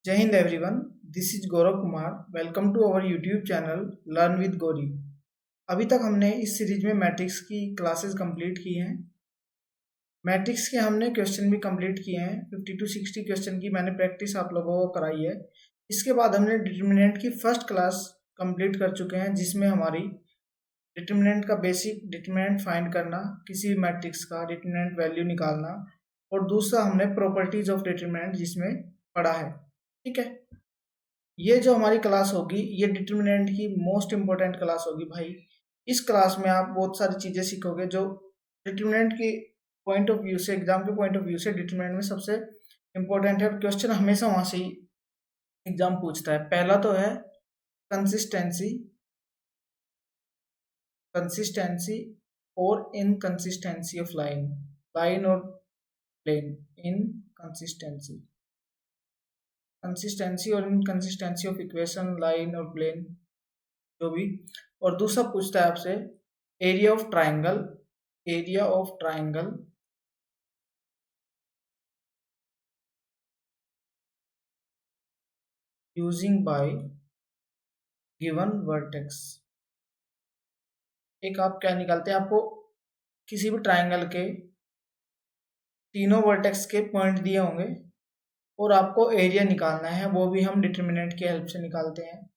जय हिंद everyone, this is Gaurav Kumar. Welcome to our YouTube channel learn with Gauri. अभी तक हमने इस सीरीज में मैट्रिक्स की क्लासेस कंप्लीट की हैं। मैट्रिक्स के हमने क्वेश्चन भी कंप्लीट किए हैं। 50 to 60 क्वेश्चन की मैंने प्रैक्टिस आप लोगों को कराई है। इसके बाद हमने डिटर्मिनेंट की फर्स्ट क्लास कंप्लीट कर चुके हैं, जिसमें हमारी डिटर्मिनेंट का बेसिक डिटर्मिनेंट फाइंड करना, किसी भी मैट्रिक्स का डिटर्मिनेंट वैल्यू निकालना, और दूसरा हमने प्रॉपर्टीज ऑफ डिटर्मिनेंट जिसमें पढ़ा है। ठीक है, ये जो हमारी क्लास होगी ये डिटर्मिनेंट की मोस्ट इंपॉर्टेंट क्लास होगी भाई। इस क्लास में आप बहुत सारी चीजें सीखोगे जो डिटर्मिनेंट की पॉइंट ऑफ व्यू से, एग्जाम के पॉइंट ऑफ व्यू से डिटर्मिनेंट में सबसे इंपॉर्टेंट है। क्वेश्चन हमेशा वहां से ही एग्जाम पूछता है। पहला तो है कंसिस्टेंसी, कंसिस्टेंसी और इनकंसिस्टेंसी ऑफ लाइन, लाइन और प्लेन, इनकंसिस्टेंसी, कंसिस्टेंसी और इनकंसिस्टेंसी ऑफ इक्वेशन, लाइन और प्लेन, जो भी। और दूसरा पूछता है आपसे area of triangle, area of triangle using by given vertex. एक आप क्या निकालते हैं, आपको किसी भी ट्राइंगल के तीनों वर्टेक्स के पॉइंट दिए होंगे और आपको एरिया निकालना है, वो भी हम डिटर्मिनेंट की हेल्प से निकालते हैं।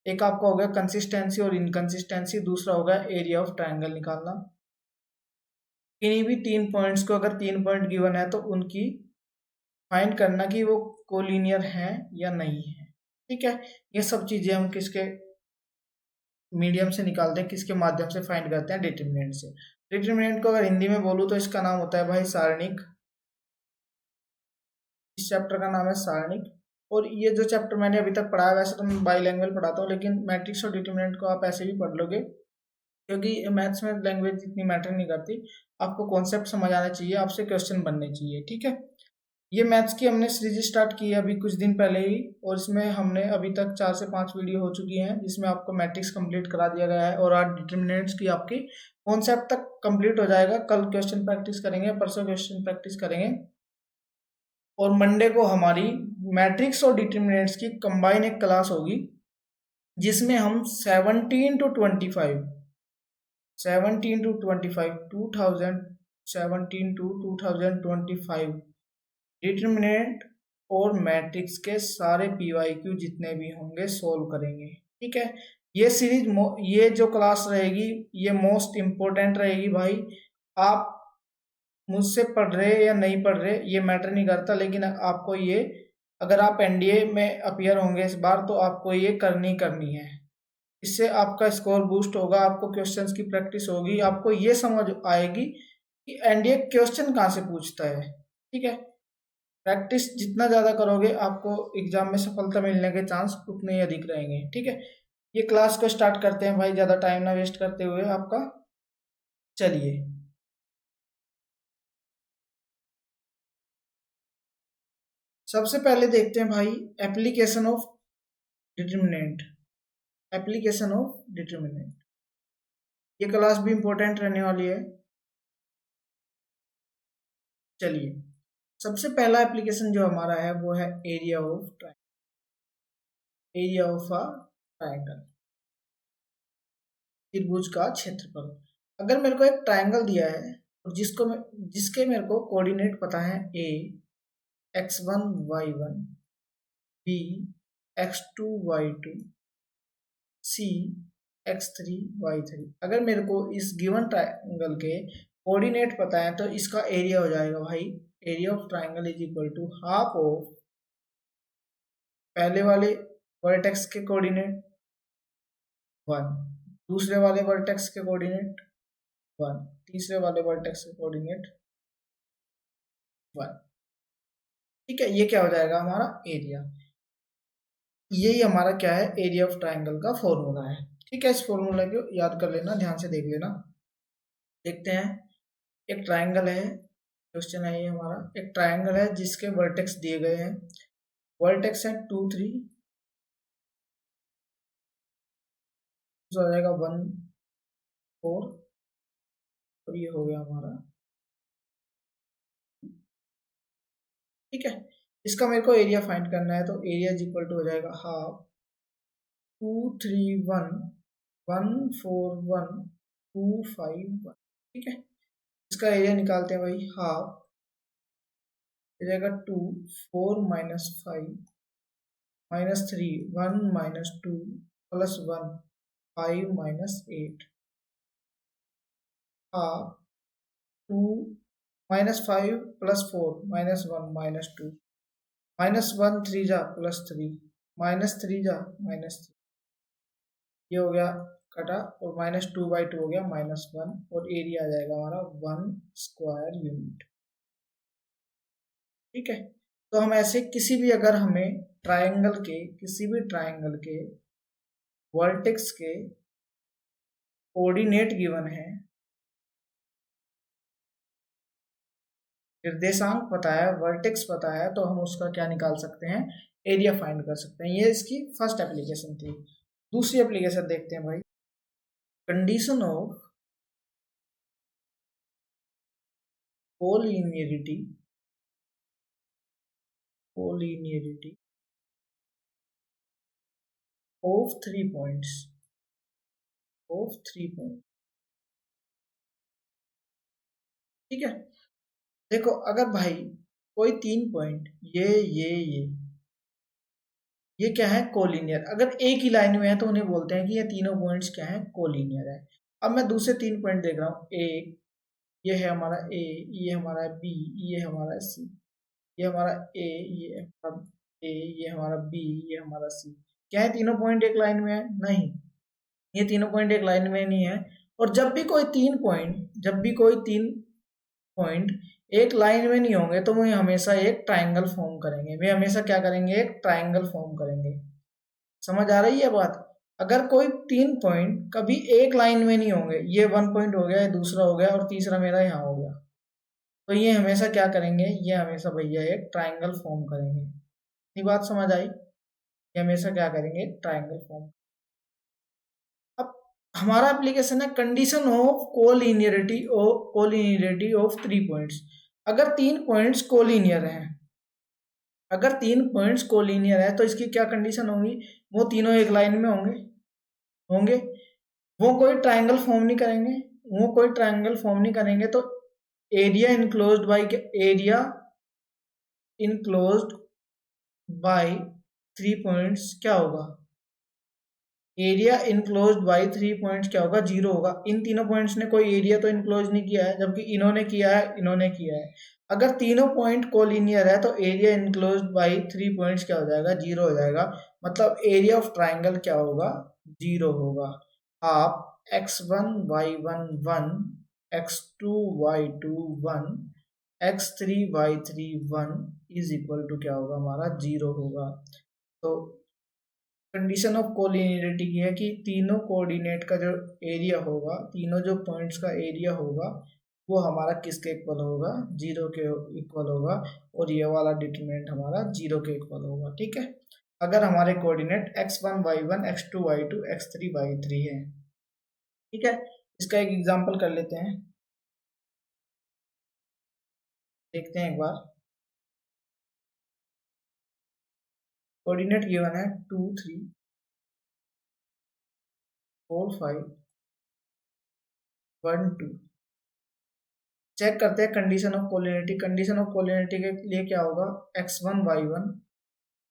एक आपका हो गया कंसिस्टेंसी और इनकंसिस्टेंसी, दूसरा होगा एरिया ऑफ ट्राइंगल निकालना। किन्हीं भी तीन पॉइंट्स को अगर तीन पॉइंट गिवन है तो उनकी फाइंड करना कि वो कोलिनियर है या नहीं है। ठीक है, ये सब चीजें हम किसके मीडियम से निकालते हैं, किसके माध्यम से फाइंड करते हैं, डिटर्मिनेंट से। डिटर्मिनेंट को अगर हिंदी में बोलूँ तो इसका नाम होता है भाई सारणिक। इस चैप्टर का नाम है सारणिक। और ये जो चैप्टर मैंने अभी तक पढ़ा है, वैसे तो मैं बाईलैंग्वेज पढ़ाता हूँ, लेकिन मैट्रिक्स और डिटर्मिनेंट को आप ऐसे भी पढ़ लोगे, क्योंकि मैथ्स में लैंग्वेज इतनी मैटर नहीं करती। आपको कॉन्सेप्ट समझ आना चाहिए, आपसे क्वेश्चन बनने चाहिए। ठीक है, ये मैथ्स की हमने सीरीज स्टार्ट की है अभी कुछ दिन पहले ही, और इसमें हमने अभी तक 4 से 5 वीडियो हो चुकी हैं, जिसमें आपको मैट्रिक्स कंप्लीट करा दिया गया है। और आज डिटर्मिनेंट्स की आपकी कॉन्सेप्ट तक कंप्लीट हो जाएगा। कल क्वेश्चन प्रैक्टिस करेंगे, परसों क्वेश्चन प्रैक्टिस करेंगे, और मंडे को हमारी मैट्रिक्स और डिटर्मिनेंट्स की कंबाइन एक क्लास होगी, जिसमें हम 17 टू 2025 डिटर्मिनेंट और मैट्रिक्स के सारे पीवाईक्यू जितने भी होंगे सोल्व करेंगे। ठीक है, ये सीरीज ये जो क्लास रहेगी ये मोस्ट इम्पोर्टेंट रहेगी भाई। आप मुझसे पढ़ रहे या नहीं पढ़ रहे ये मैटर नहीं करता, लेकिन आपको ये, अगर आप एनडीए में अपीयर होंगे इस बार, तो आपको ये करनी करनी है। इससे आपका स्कोर बूस्ट होगा, आपको क्वेश्चंस की प्रैक्टिस होगी, आपको ये समझ आएगी कि एनडीए क्वेश्चन कहाँ से पूछता है। ठीक है, प्रैक्टिस जितना ज़्यादा करोगे आपको एग्जाम में सफलता मिलने के चांस उतने ही अधिक रहेंगे। ठीक है, ये क्लास को स्टार्ट करते हैं भाई, ज़्यादा टाइम ना वेस्ट करते हुए आपका। चलिए, सबसे पहले देखते हैं भाई application of determinant, application of determinant. ये क्लास भी इंपॉर्टेंट रहने वाली है। चलिए, सबसे पहला एप्लीकेशन जो हमारा है वो है area of triangle, area of a triangle, त्रिभुज का क्षेत्रफल। अगर मेरे को एक ट्राइंगल दिया है और जिसके मेरे को कोऑर्डिनेट पता है, ए x1 y1, B x2 y2, सी x3 y3। अगर मेरे को इस गिवन ट्राइंगल के कोऑर्डिनेट पता है तो इसका एरिया हो जाएगा भाई, area of triangle is equal to half of पहले वाले वर्टेक्स के कोऑर्डिनेट 1, दूसरे वाले वर्टेक्स के कोऑर्डिनेट 1, तीसरे वाले वर्टेक्स के कोऑर्डिनेट 1। ठीक है, ये क्या हो जाएगा हमारा एरिया। यही हमारा क्या है, एरिया ऑफ ट्राइंगल का फॉर्मूला है। ठीक है, इस फॉर्मूला को याद कर लेना, ध्यान से देख लेना। देखते हैं, एक ट्राइंगल है, क्वेश्चन है ये हमारा। एक ट्राइंगल है जिसके वर्टेक्स दिए गए हैं, वर्टेक्स है 2 3, हो जाएगा 1 4, और ये हो गया हमारा। ठीक है, इसका मेरे को एरिया फाइंड करना है, तो एरिया इज इक्वल टू हो जाएगा हाफ 231,141,251। ठीक है, इसका एरिया निकालते हैं भाई। हाफ हो जाएगा 2 4 minus 5 minus 3 1 minus 2 plus 1 5 minus 8। Half 2 minus 5 plus 4 minus 1 minus 2 minus 1 3 जा प्लस 3 माइनस 3 जा माइनस 3, ये हो गया कटा, और माइनस 2/2 हो गया -1, और एरिया आ जाएगा हमारा 1 स्क्वायर यूनिट। ठीक है, तो हम ऐसे किसी भी, अगर हमें ट्रायंगल के, किसी भी ट्रायंगल के वर्टेक्स के कोऑर्डिनेट गिवन है, निर्देशांक पता है, वर्टेक्स पता है, तो हम उसका क्या निकाल सकते हैं, एरिया फाइंड कर सकते हैं। ये इसकी फर्स्ट एप्लीकेशन थी। दूसरी एप्लीकेशन देखते हैं भाई। Condition of collinearity of 3 points, ठीक है। देखो, अगर भाई कोई 3 पॉइंट, ये क्या है, कोलिनियर। अगर एक ही लाइन में है तो उन्हें बोलते हैं कि ये तीनों पॉइंट्स क्या है, कोलिनियर है। अब मैं दूसरे 3 पॉइंट देख रहा हूँ। एक ये है हमारा ए, ये हमारा बी, ये हमारा सी, ये हमारा ए, ये हमारा ए, ये हमारा बी, ये हमारा सी। क्या है, तीनों पॉइंट एक लाइन में है? नहीं, ये तीनों पॉइंट एक लाइन में नहीं है। और जब भी कोई 3 पॉइंट एक लाइन में नहीं होंगे तो वे हमेशा एक ट्रायंगल फॉर्म करेंगे। वे हमेशा क्या करेंगे, एक ट्रायंगल फॉर्म करेंगे। समझ आ रही है बात? अगर कोई 3 पॉइंट कभी एक लाइन में नहीं होंगे, ये 1 पॉइंट हो गया, ये दूसरा हो गया, और तीसरा मेरा यहाँ हो गया, तो ये हमेशा क्या करेंगे, ये हमेशा भैया एक ट्रायंगल फॉर्म करेंगे। ये बात समझ आई? ये हमेशा क्या करेंगे, ट्रायंगल फॉर्म। अब हमारा एप्लीकेशन है condition of collinearity of 3 points. अगर 3 पॉइंट्स कोलिनियर हैं, अगर 3 पॉइंट्स कोलिनियर है तो इसकी क्या कंडीशन होगी, वो तीनों एक लाइन में होंगे, वो कोई ट्रायंगल फॉर्म नहीं करेंगे, तो एरिया इनक्लोज्ड बाय 3 पॉइंट्स क्या होगा, एरिया इनक्लोज्ड बाय 3 पॉइंट्स क्या होगा, 0 होगा। इन तीनों पॉइंट्स ने कोई एरिया तो इनक्लोज नहीं किया है, जबकि इन्होंने किया है। अगर तीनों पॉइंट कोलिनियर है तो एरिया इनक्लोज्ड बाय 3 पॉइंट्स क्या हो जाएगा, 0 हो जाएगा। मतलब एरिया ऑफ ट्रायंगल क्या होगा, 0 होगा। आप x1 y1 1, x2 y2 1, x3 y3 1 is equal to क्या होगा, हमारा 0 होगा। तो कंडीशन ऑफ कोलिनियरिटी की है कि तीनों कोऑर्डिनेट का जो एरिया होगा, तीनों जो पॉइंट्स का एरिया होगा, वो हमारा किसके इक्वल होगा, 0 के इक्वल होगा। और ये वाला डिटरमिनेंट हमारा 0 के इक्वल होगा। ठीक है, अगर हमारे coordinate x1 y1 x2 y2 x3 y3 है। ठीक है, इसका एक एग्जांपल कर लेते हैं, देखते हैं एक बार। कोऑर्डिनेट गिवन है 2 3 4 5 1 2। चेक करते हैं condition of collinearity. Condition of collinearity के लिए क्या होगा, x1 y1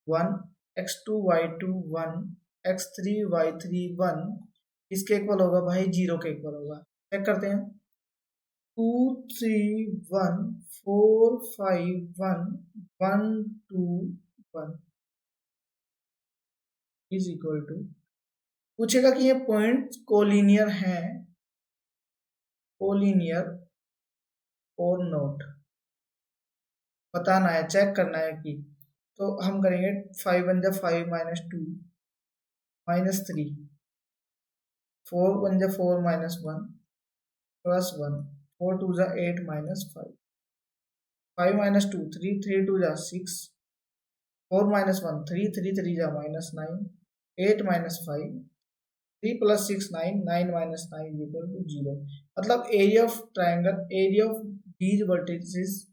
1, x2 y2 1, x3 y3 1 इसके इक्वल होगा भाई, 0 के इक्वल होगा। चेक करते हैं, 2 3 1 4 5 1 1 2 1 इज इक्वल टू, पूछेगा कि ये पॉइंट कोलिनियर है, कोलिनियर और नोट बताना है, चेक करना है कि, तो हम करेंगे 5 1 जा 5 माइनस 2 माइनस 3, 4 1 जा 4 माइनस 1 प्लस 1, 4 2 जा 8 माइनस 5, 5 माइनस 2 3 3 2 जा 6, 4 माइनस 1 3 3 3 जा minus 9, 8 minus 5 3 plus 6 9, 9 minus 9 equal to 0। मतलब area of triangle, area of these vertices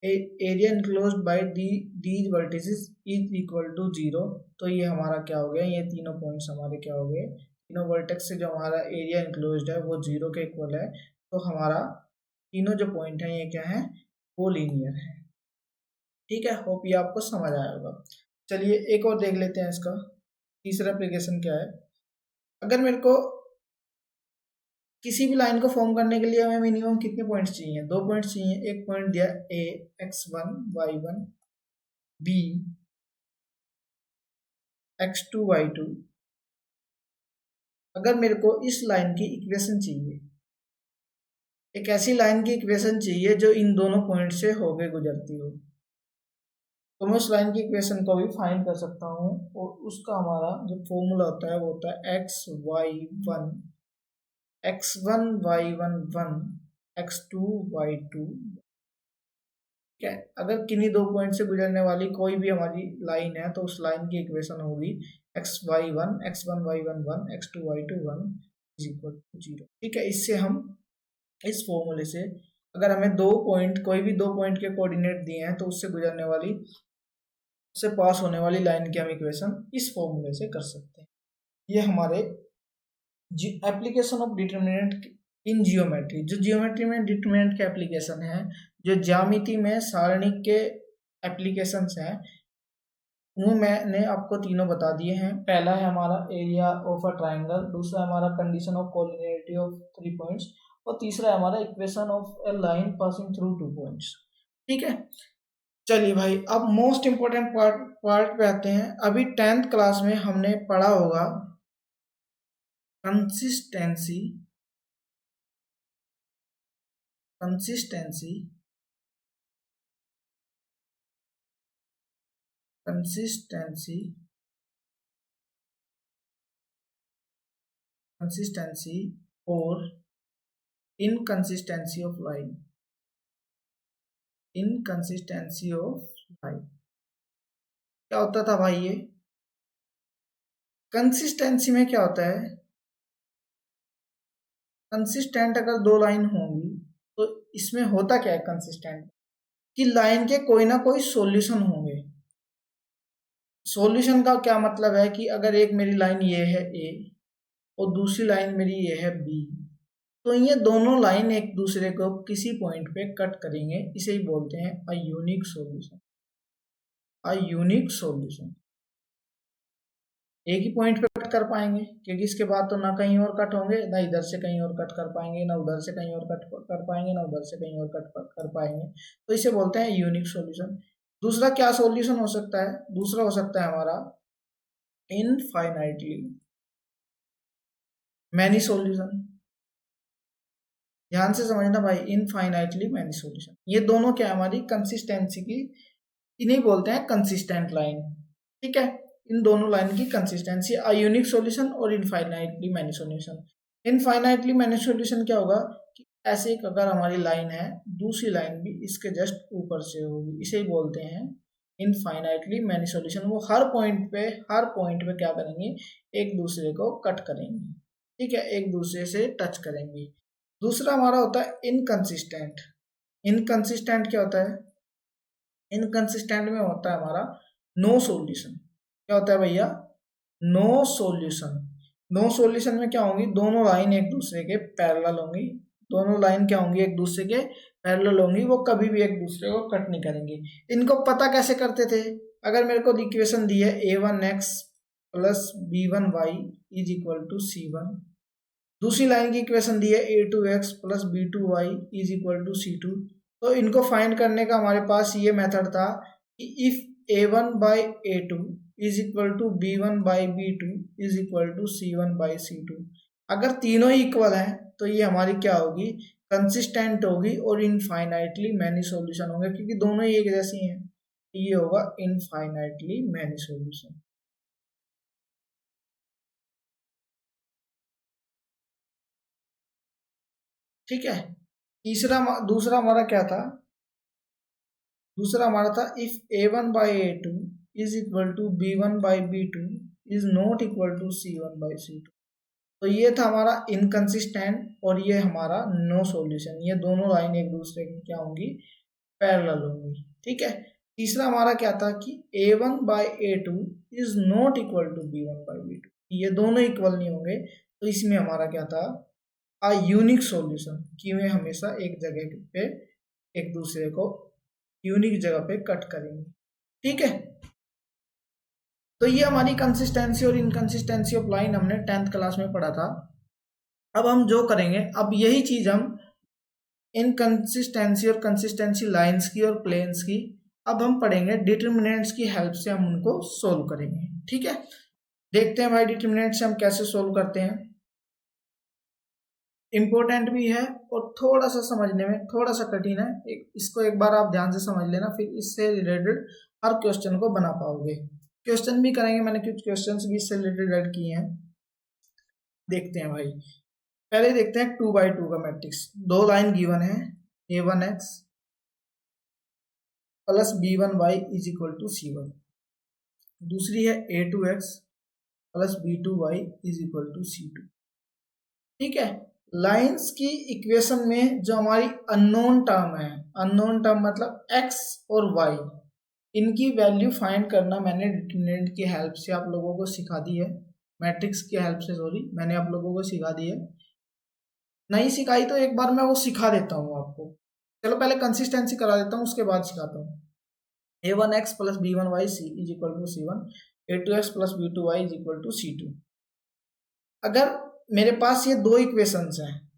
area enclosed by these vertices is equal to 0। तो ये हमारा क्या हो गया, ये तीनों पॉइंट्स हमारे क्या हो गए, तीनों वर्टेक्स से जो हमारा एरिया इनक्लोज्ड है वो 0 के इक्वल है। तो हमारा तीनों जो पॉइंट है ये क्या है, वो लीनियर है। ठीक है, होप ये आपको समझ आया होगा। चलिए एक और देख लेते हैं इसका तीसरा एप्लीकेशन क्या है। अगर मेरे को किसी भी लाइन को फॉर्म करने के लिए हमें मिनिमम कितने पॉइंट्स चाहिए, 2 पॉइंट्स चाहिए। एक पॉइंट दिया ए x1 y1, B x2 y2। अगर मेरे को इस लाइन की इक्वेशन चाहिए, एक ऐसी लाइन की इक्वेशन चाहिए जो इन दोनों पॉइंट से होके गुजरती हो, तो मैं उस लाइन की इक्वेशन को भी फाइंड कर सकता हूँ। और उसका हमारा जो फॉर्मूला होता है वो होता है x1 y11 x2 y2। क्या अगर किन्हीं दो पॉइंट से गुजरने वाली कोई भी हमारी लाइन है तो उस लाइन की इक्वेशन होगी x1 y11 1 x2 y2 1 is equal to 0। ठीक है, इससे हम इस फॉर्मूले से अगर हमें कोई भी दो पॉइंट के कोऑर्डिनेट दिए हैं तो उससे गुजरने वाली, उससे पास होने वाली लाइन की हम इक्वेशन इस फॉर्मूले से कर सकते हैं। ये हमारे application of determinant in geometry, जो जियोमेट्री में डिटर्मिनेंट के एप्लीकेशन है, जो ज्यामिति में सारणिक के एप्लीकेशंस हैं, वो मैंने आपको तीनों बता दिए हैं। पहला है हमारा एरिया ऑफ अ ट्राइंगल, दूसरा हमारा condition of collinearity of 3 points, और तीसरा है हमारा equation of A line passing through 2 points. ठीक है, चलिए भाई अब मोस्ट इंपोर्टेंट पार्ट पे आते हैं। अभी 10th क्लास में हमने पढ़ा होगा कंसिस्टेंसी कंसिस्टेंसी कंसिस्टेंसी कंसिस्टेंसी और inconsistency of line, inconsistency of line क्या होता था भाई। ये कंसिस्टेंसी में क्या होता है, कंसिस्टेंट अगर दो लाइन होंगी तो इसमें होता क्या है कंसिस्टेंट, कि लाइन के कोई ना कोई सॉल्यूशन होंगे। सॉल्यूशन का क्या मतलब है कि अगर एक मेरी लाइन ये है ए और दूसरी लाइन मेरी ये है बी, तो ये दोनों लाइन एक दूसरे को किसी पॉइंट पे कट करेंगे, इसे ही बोलते हैं a unique solution. A unique solution एक ही पॉइंट पे कट कर पाएंगे, क्योंकि इसके बाद तो ना कहीं और कट होंगे, ना इधर से कहीं और कट कर पाएंगे, ना उधर से कहीं और कट कर पाएंगे, ना उधर से कहीं और कट कर पाएंगे। तो इसे बोलते हैं यूनिक सॉल्यूशन। दूसरा क्या सॉल्यूशन हो सकता है, दूसरा हो सकता है हमारा इनफाइनाइटली मैनी सॉल्यूशन। ध्यान से समझना भाई, इनफाइनाइटली मैनी सॉल्यूशन, ये दोनों क्या है हमारी कंसिस्टेंसी की, इन्हें बोलते हैं कंसिस्टेंट लाइन। ठीक है, इन दोनों लाइन की कंसिस्टेंसी अ यूनिक सॉल्यूशन और infinitely many solution. Infinitely many solution क्या होगा कि ऐसे एक अगर हमारी लाइन है, दूसरी लाइन भी इसके जस्ट ऊपर से होगी, इसे ही बोलते हैं इनफाइनाइटली मैनी सॉल्यूशन। वो हर पॉइंट पे क्या करेंगे, एक दूसरे को कट करेंगे। ठीक है, एक दूसरे से टच करेंगे। दूसरा हमारा होता है इनकंसिस्टेंट। इनकंसिस्टेंट क्या होता है, इनकंसिस्टेंट में होता है हमारा नो सॉल्यूशन। क्या होता है भैया, नो सॉल्यूशन। नो सॉल्यूशन में क्या होंगी, दोनों लाइन एक दूसरे के पैरेलल होंगी, दोनों लाइन क्या होंगी, एक दूसरे के पैरेलल होंगी, वो कभी भी एक दूसरे को कट नहीं करेंगे। इनको पता कैसे करते थे, अगर मेरे को इक्वेशन दी है a1x plus b1y is equal to c1, दूसरी लाइन की इक्वेशन दी है a2x plus b2y is equal to c2, तो इनको फाइंड करने का हमारे पास ये मेथड था कि if a1 by a2 is equal to b1 by b2 is equal to c1 by c2, अगर तीनों ही इक्वल हैं तो ये हमारी क्या होगी, कंसिस्टेंट होगी और इनफाइनाइटली मैनी सॉल्यूशन होंगे, क्योंकि दोनों ही एक जैसी हैं। ये होगा इनफाइनाइटली मैनी सॉल्यूशन। ठीक है, दूसरा हमारा क्या था, दूसरा हमारा था if a1 by a2 is equal to b1 by b2 is not equal to c1 by c2। तो ये था हमारा इनकंसिस्टेंट और ये हमारा नो सॉल्यूशन। ये दोनों लाइन एक दूसरे की क्या होंगी, पैरेलल होंगी। ठीक है, तीसरा हमारा क्या था कि a1 by a2 is not equal to b1 by b2, ये दोनों इक्वल नहीं होंगे। तो इसमें हमारा क्या था, अ यूनिक सॉल्यूशन, कि वे हमेशा एक जगह पे एक दूसरे को यूनिक जगह पे कट करेंगे। ठीक है, तो ये हमारी कंसिस्टेंसी और इनकंसिस्टेंसी ऑफ लाइन हमने 10th क्लास में पढ़ा था। अब हम जो करेंगे, अब यही चीज हम इनकंसिस्टेंसी और कंसिस्टेंसी लाइंस की और प्लेन्स की अब हम पढ़ेंगे, डिटर्मिनेंट्स की हेल्प से हम उनको सोल्व करेंगे। ठीक है, देखते हैं भाई डिटर्मिनेंट से हम कैसे सोल्व करते हैं। इंपॉर्टेंट भी है और थोड़ा सा समझने में थोड़ा सा कठिन है, इसको एक बार आप ध्यान से समझ लेना, फिर इससे रिलेटेड हर क्वेश्चन को बना पाओगे। क्वेश्चन भी करेंगे, मैंने कुछ क्वेश्चंस भी इससे रिलेटेड ऐड किए हैं, देखते हैं भाई। पहले देखते हैं 2x2 का मैट्रिक्स, दो लाइन गिवन है, a1x plus b1y is equal to c1, दूसरी है a2x plus b2y is equal to c2। ठीक है, लाइंस की इक्वेशन में जो हमारी अननोन टर्म है, अननोन टर्म मतलब x और y, इनकी वैल्यू फाइंड करना मैंने डिटर्मिनेंट की हेल्प से आप लोगों को सिखा दी है, मैट्रिक्स की हेल्प से, सॉरी, मैंने आप लोगों को सिखा दी है। नहीं सिखाई तो एक बार मैं वो सिखा देता हूँ आपको। चलो पहले कंसिस्टेंसी करा देता हूँ, उसके बाद सिखाता हूँ। a1x plus b1y is equal to c1, a2x plus b2y is equal to c2। अगर मेरे पास ये दो इक्वेशंस हैं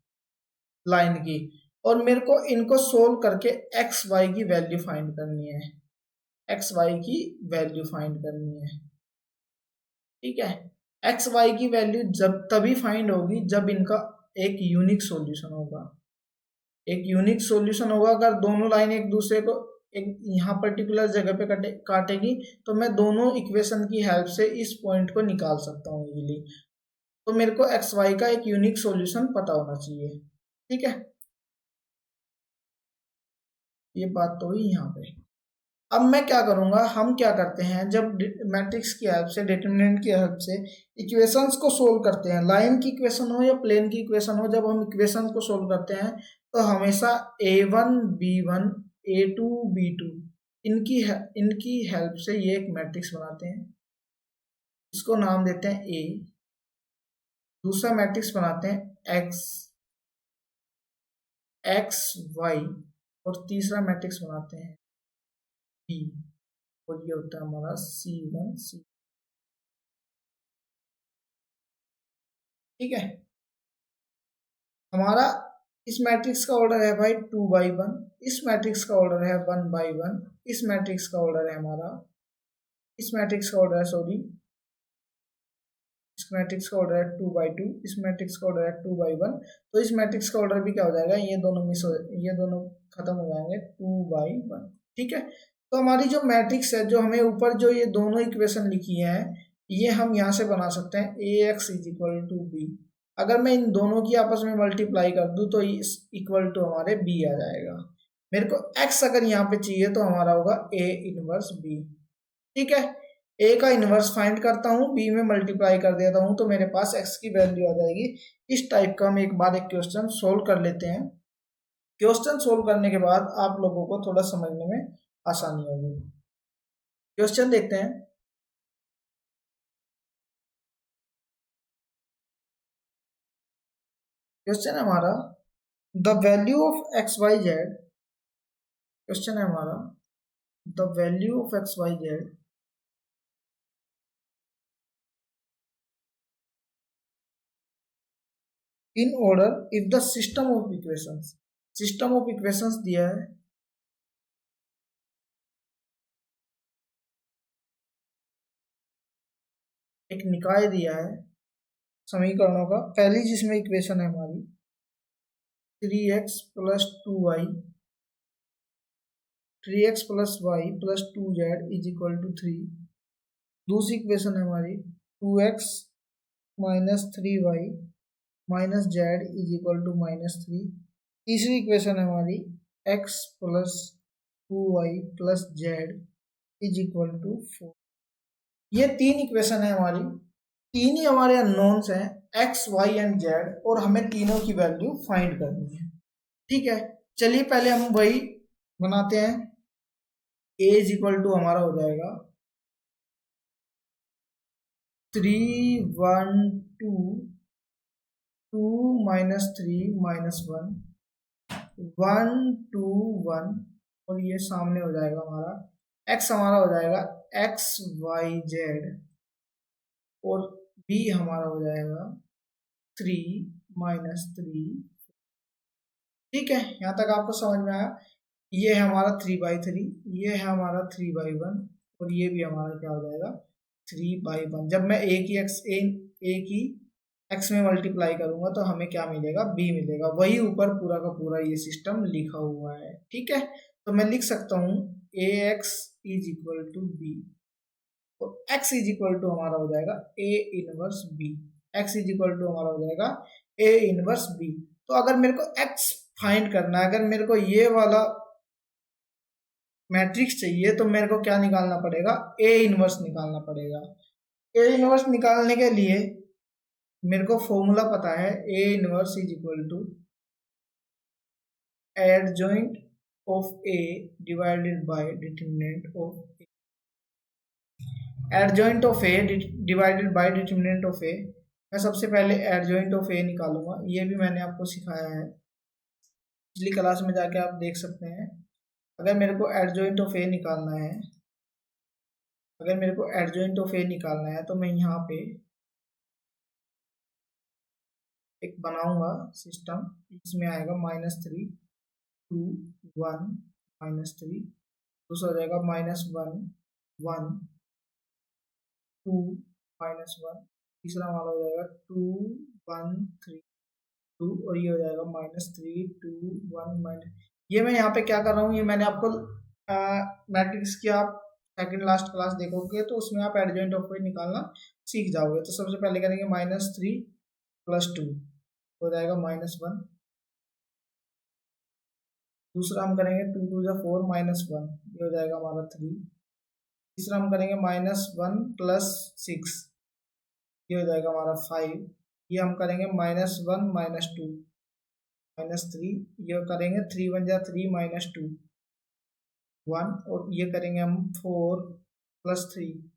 लाइन की, और मेरे को इनको सोल्व करके एक्स वाई की वैल्यू फाइंड करनी है, एक्स वाई की वैल्यू फाइंड करनी है। ठीक है, एक्स वाई की वैल्यू जब तभी फाइंड होगी जब इनका एक यूनिक सॉल्यूशन होगा। एक यूनिक सॉल्यूशन होगा, अगर दोनों लाइन एक दूसरे को एक यहाँ पर्टिकुलर जगह पे काटेगी तो मैं दोनों इक्वेशन की हेल्प से इस पॉइंट को निकाल सकता हूँ इजीली। तो मेरे को एक्स वाई का एक यूनिक सॉल्यूशन पता होना चाहिए। ठीक है, ये बात तो हुई यहाँ पे। अब मैं क्या करूंगा, हम क्या करते हैं, जब मैट्रिक्स की हेल्प से, डिटर्मिनेंट की हेल्प से इक्वेशंस को सोल्व करते हैं, लाइन की इक्वेशन हो या प्लेन की इक्वेशन हो, जब हम इक्वेशन को सोल्व करते हैं तो हमेशा a1 b1 a2 b2 इनकी हेल्प से ये एक मैट्रिक्स बनाते हैं, इसको नाम देते हैं a। दूसरा मैट्रिक्स बनाते हैं x y, और तीसरा मैट्रिक्स बनाते हैं b, और ये होता है हमारा c1 c। ठीक है, हमारा इस मैट्रिक्स का ऑर्डर है भाई 2/1, इस मैट्रिक्स का ऑर्डर है 1/1, इस मैट्रिक्स का ऑर्डर है हमारा, इस मैट्रिक्स का ऑर्डर है, सॉरी, इस मैट्रिक्स का ऑर्डर है 2/2, इस मैट्रिक्स का ऑर्डर है 2/1। तो इस मैट्रिक्स का ऑर्डर भी क्या हो जाएगा, ये दोनों मिस हो, ये दोनों खत्म हो जाएंगे 2/1। ठीक है, तो हमारी जो मैट्रिक्स है, जो हमें ऊपर जो ये दोनों इक्वेशन लिखी है, ये हम यहाँ से बना सकते हैं ax is equal to b। अगर मैं इन दोनों की आपस में मल्टीप्लाई कर दूं तो इस इक्वल टू हमारे b आ जाएगा। मेरे को x अगर यहाँ पे चाहिए तो हमारा होगा a इनवर्स b। ठीक है, a का इनवर्स फाइंड करता हूँ, b में मल्टीप्लाई कर देता हूँ, तो मेरे पास x की वैल्यू आ जाएगी। इस टाइप का हम एक बार एक क्वेश्चन सोल्व कर लेते हैं। क्वेश्चन सोल्व करने के बाद आप लोगों को थोड़ा समझने में आसानी होगी। क्वेश्चन देखते हैं। क्वेश्चन है हमारा, the value of X Y Z, question है हमारा the value of X Y Z in order if the system of equations, system of equations दिया है, एक निकाय दिया है समीकरणों का। पहली जिसमें इक्वेशन है हमारी 3x plus 2y, 3x plus y plus 2z is equal to 3। दूसरी इक्वेशन है हमारी 2x minus 3y minus z is equal to -3। तीसरी इक्वेशन है हमारी x plus 2y plus z is equal to 4। ये तीन इक्वेशन है हमारी, तीन ही हमारे अननोन्स हैं x, y एंड z, और हमें तीनों की वैल्यू फाइंड करनी है। ठीक है, चलिए पहले हम वही बनाते हैं। ए इज इक्वल टू हमारा हो जाएगा 3 1 2 2 -3 -1 1 2 1 और ये सामने हो जाएगा हमारा x, हमारा हो जाएगा x y z और b हमारा हो जाएगा 3 -3। ठीक है, यहाँ तक आपको समझ में आया। ये है हमारा 3/3, ये है हमारा 3/1 और ये भी हमारा क्या हो जाएगा 3/1। जब मैं ए की एक्स में मल्टीप्लाई करूंगा तो हमें क्या मिलेगा, बी मिलेगा। वही ऊपर पूरा का पूरा ये सिस्टम लिखा हुआ है। ठीक है, तो मैं लिख सकता हूँ A X is equal to B और एक्स इज इक्वल टू हमारा हो जाएगा A inverse B. X is equal to हमारा हो जाएगा ए इनवर्स बी। तो अगर मेरे को एक्स फाइंड करना है, अगर मेरे को ये वाला मैट्रिक्स चाहिए तो मेरे को क्या निकालना पड़ेगा, ए इनवर्स निकालना पड़ेगा। ए इनवर्स निकालने के लिए मेरे को फॉर्मूला पता है, A inverse is equal to adjoint of A divided by determinant of A. Adjoint of A divided by determinant of A. मैं सबसे पहले एडजॉइंट ऑफ ए निकालूंगा, ये भी मैंने आपको सिखाया है, पिछली क्लास में जाके आप देख सकते हैं। अगर मेरे को एडजॉइंट ऑफ ए निकालना है, अगर मेरे को एडजॉइंट ऑफ ए निकालना है तो मैं यहाँ पे एक बनाऊंगा सिस्टम। इसमें आएगा -3 2 1 -3, दूसरा हो जाएगा -1 1 2 -1, तीसरा हमारा हो जाएगा 2 1 3 2 और ये हो जाएगा -3 2 1 ये मैं यहाँ पे क्या कर रहा हूँ, ये मैंने आपको मैट्रिक्स की आप सेकंड लास्ट क्लास देखोगे तो उसमें आप एडजॉइंट ऑफ ए निकालना सीख जाओगे। तो सबसे पहले करेंगे -3 + 2 हो जाएगा -1, दूसरा हम करेंगे 2 2 जा 4 -1 ये हो जाएगा हमारा 3, तीसरा हम करेंगे -1 + 6 ये हो जाएगा हमारा 5, ये हम करेंगे -1 -2 -3, ये करेंगे 3 1 जा 3 -2 1 और ये करेंगे हम 4 + 3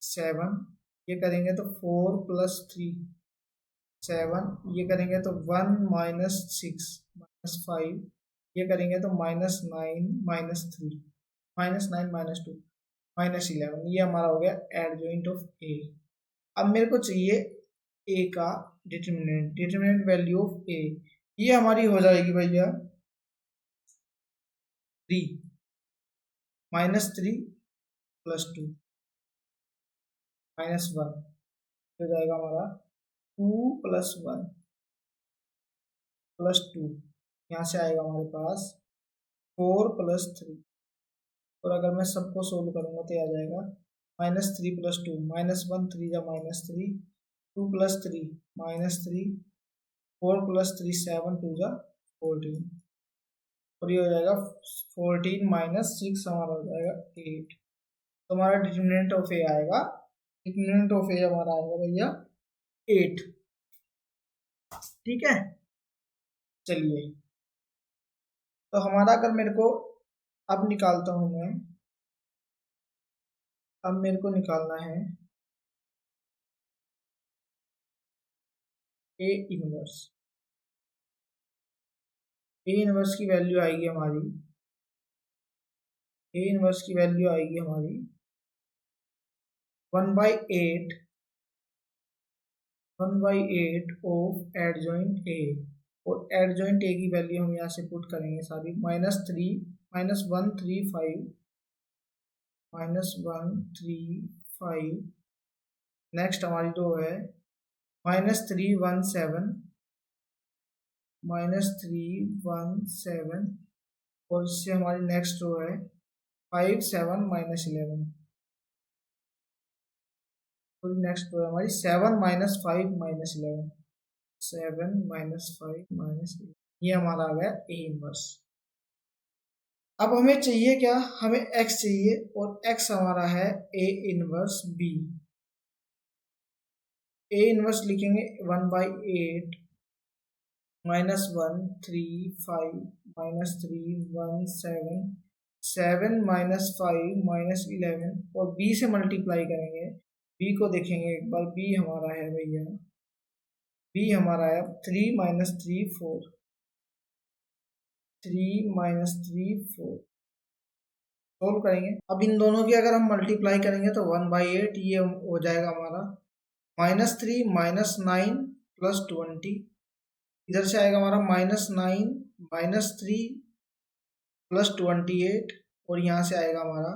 7, ये करेंगे तो 4 + 3 7, ये करेंगे तो 1 -6 -5, ये करेंगे तो -9 -3 -9 -2 -11। ये हमारा हो गया एडजॉइंट ऑफ ए। अब मेरे को चाहिए ए का डिटरमिनेंट वैल्यू ऑफ ए। ये हमारी हो जाएगी भैया 3 -3 + 2 -1 हो जाएगा हमारा 2 + 1 + 2, यहाँ से आएगा हमारे पास 4 + 3 और अगर मैं सबको सोल्व करूंगा तो आ जाएगा -3 + 2 -1 3 जा -3 2 + 3 -3 4 + 3 7 2 जा 14 और ये हो जाएगा 14 - 6 हमारा हो जाएगा 8। तो हमारा डिटरमिनेंट ऑफ ए आएगा, डिटरमिनेंट ऑफ ए हमारा आएगा भैया 8। ठीक है, चलिए तो हमारा अगर मेरे को अब निकालता हूं मैं, अब मेरे को निकालना है ए इनवर्स। ए इनवर्स की वैल्यू आएगी हमारी, ए इनवर्स की वैल्यू आएगी हमारी 1/8 ऑफ एडजॉइंट ए। और एडजॉइंट ए की वैल्यू हम यहाँ से पुट करेंगे सारी -3 -135 -135। नेक्स्ट हमारी जो है -317 -317 और इससे हमारी नेक्स्ट रो है 5 7 -11 और नेक्स्ट रो है हमारी 7 -5 -11 7 -5 -11। ये हमारा आ गया ए इनवर्स। अब हमें चाहिए क्या, हमें x चाहिए और x हमारा है A inverse b। A inverse लिखेंगे 1/8 -1 3 5 -3 1 7 7 -5 -11 और b से मल्टीप्लाई करेंगे। b को देखेंगे एक बार, b हमारा है भैया, b हमारा है 3 -3 4 3 -3 4। सोल्व करेंगे। अब इन दोनों की अगर हम मल्टीप्लाई करेंगे तो 1/8 ये हो जाएगा हमारा। -3 -9 +20, इधर से आएगा हमारा -9 -3 +28 और यहाँ से आएगा हमारा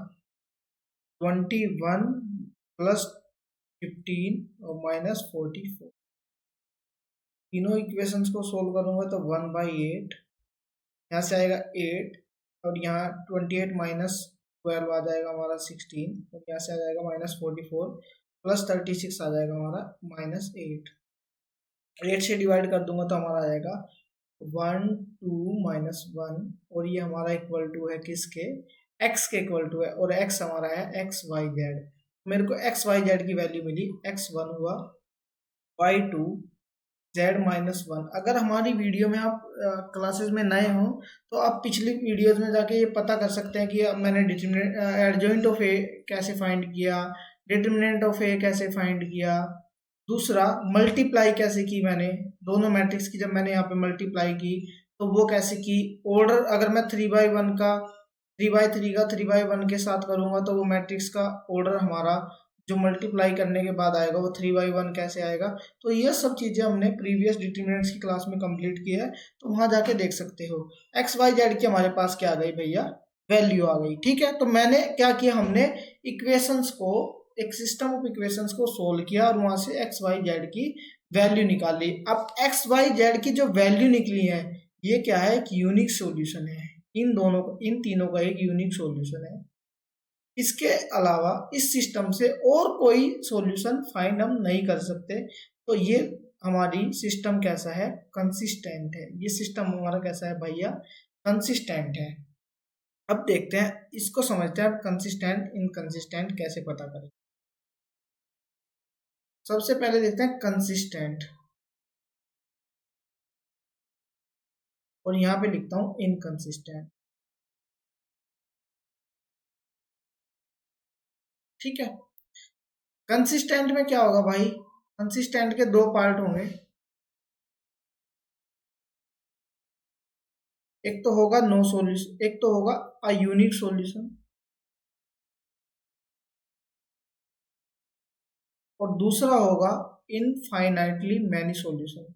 21 +15 और -44। तीनों इक्वेशंस को सोल्व करूंगा तो 1/8, यहाँ से आएगा 8 और यहाँ 28 -12 आ जाएगा हमारा 16 और यहाँ से आ जाएगा -44 +36 आ जाएगा हमारा -8। 8 से डिवाइड कर दूंगा तो हमारा आ जाएगा 1 2 -1 और ये हमारा इक्वल टू है किसके, x के इक्वल टू है और x हमारा है XYZ। मेरे को XYZ की वैल्यू मिली, x1 हुआ, y2 z-1। अगर हमारी वीडियो में आप क्लासेस में नए हो तो आप पिछली वीडियोस में जाके ये पता कर सकते हैं कि मैंने डिटरमिनेंट एडजॉइंट ऑफ ए कैसे फाइंड किया, डिटरमिनेंट ऑफ ए कैसे फाइंड किया, दूसरा मल्टीप्लाई कैसे की मैंने दोनों मैट्रिक्स की। जब मैंने यहाँ पे मल्टीप्लाई की तो वो कैसे की, ऑर्डर अगर मैं 3/1 का 3/3 का 3/1 के साथ करूंगा तो वो मैट्रिक्स का ऑर्डर हमारा जो मल्टीप्लाई करने के बाद आएगा वो 3/1 कैसे आएगा। तो ये सब चीजें हमने प्रीवियस डिटरमिनेंट्स की क्लास में कंप्लीट की है, तो वहां जाके देख सकते हो। XYZ की हमारे पास क्या आ गई भैया, वैल्यू आ गई। ठीक है, तो मैंने क्या किया, हमने इक्वेशंस को, एक सिस्टम ऑफ इक्वेशंस को सोल्व किया और वहां से XYZ की वैल्यू निकाली। अब XYZ की जो वैल्यू निकली है ये क्या है, एक यूनिक सॉल्यूशन है। इन तीनों का एक यूनिक सॉल्यूशन है। इसके अलावा इस सिस्टम से और कोई सॉल्यूशन फाइंड हम नहीं कर सकते। तो ये हमारी सिस्टम कैसा है, कंसिस्टेंट है। ये सिस्टम हमारा कैसा है भैया, कंसिस्टेंट है। अब देखते हैं, इसको समझते हैं कंसिस्टेंट इनकंसिस्टेंट कैसे पता करें। सबसे पहले देखते हैं कंसिस्टेंट, और यहां पे लिखता हूं इनकंसिस्टेंट। ठीक है, कंसिस्टेंट में क्या होगा भाई, कंसिस्टेंट के दो पार्ट होंगे। एक तो होगा नो सॉल्यूशन, एक तो होगा अ यूनिक सॉल्यूशन, और दूसरा होगा इनफाइनाइटली मैनी सॉल्यूशन।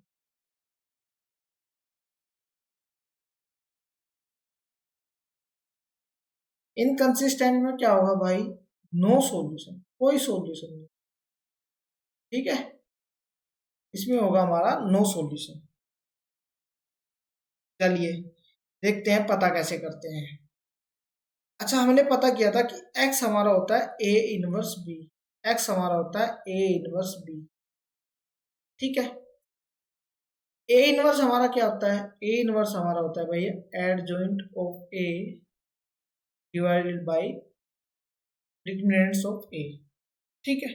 इनकंसिस्टेंट में क्या होगा भाई, नो सॉल्यूशन, कोई सॉल्यूशन नहीं। ठीक है, इसमें होगा हमारा नो सॉल्यूशन। चलिए देखते हैं पता कैसे करते हैं। अच्छा, हमने पता किया था कि x हमारा होता है a इनवर्स b, x हमारा होता है a इनवर्स b। ठीक है, a इनवर्स हमारा क्या होता है, a इनवर्स हमारा होता है भैया adjoint of a divided by determinants of a। ठीक है,